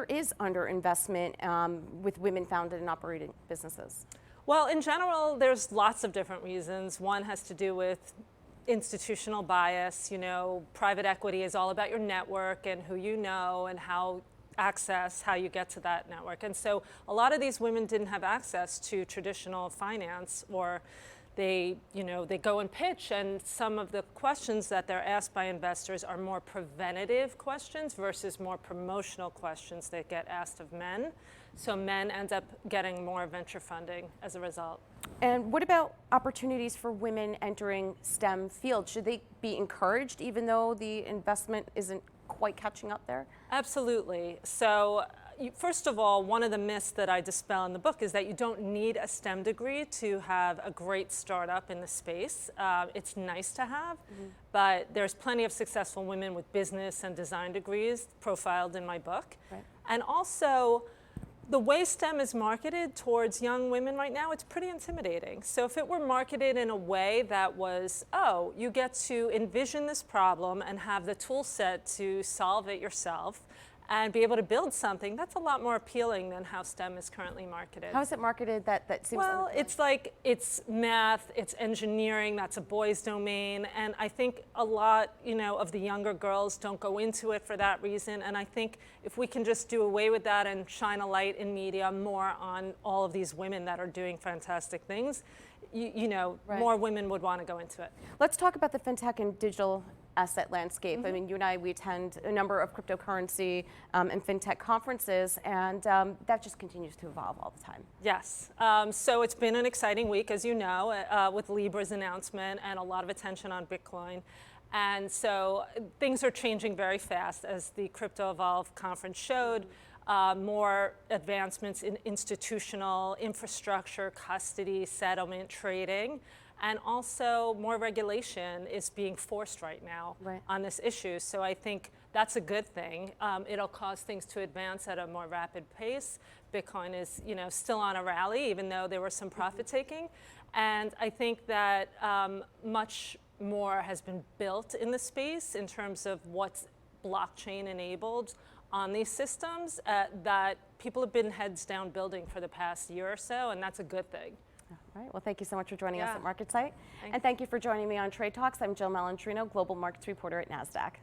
is underinvestment with women-founded and operating businesses? Well, in general, there's lots of different reasons. One has to do with institutional bias. You know, private equity is all about your network and who you know and how you get to that network. And so a lot of these women didn't have access to traditional finance, or they go and pitch, and some of the questions that they're asked by investors are more preventative questions versus more promotional questions that get asked of men. So men end up getting more venture funding as a result. And what about opportunities for women entering STEM fields? Should they be encouraged even though the investment isn't quite catching up there? Absolutely. So first of all, one of the myths that I dispel in the book is that you don't need a STEM degree to have a great startup in the space. It's nice to have, but there's plenty of successful women with business and design degrees profiled in my book. Right. And also, the way STEM is marketed towards young women right now, it's pretty intimidating. So if it were marketed in a way that was, oh, you get to envision this problem and have the tool set to solve it yourself and be able to build something, that's a lot more appealing than how STEM is currently marketed. How is it marketed that seems Well, it's like, it's math, it's engineering, that's a boys' domain, and I think a lot, of the younger girls don't go into it for that reason, and I think if we can just do away with that and shine a light in media more on all of these women that are doing fantastic things, Right. more women would want to go into it. Let's talk about the fintech and digital asset landscape. I mean, you and I, we attend a number of cryptocurrency and fintech conferences, and that just continues to evolve all the time. Yes. So it's been an exciting week, as you know, with Libra's announcement and a lot of attention on Bitcoin. And so things are changing very fast, as the Crypto Evolve conference showed. More advancements in institutional infrastructure, custody, settlement, trading, and also more regulation is being forced right now on this issue. So I think that's a good thing. It'll cause things to advance at a more rapid pace. Bitcoin is, still on a rally, even though there was some profit taking. And I think that much more has been built in the space in terms of what's blockchain enabled on these systems that people have been heads down building for the past year or so, and that's a good thing. All right, well, thank you so much for joining us at MarketSite. Thanks. And thank you for joining me on Trade Talks. I'm Jill Malantrino, Global Markets Reporter at Nasdaq.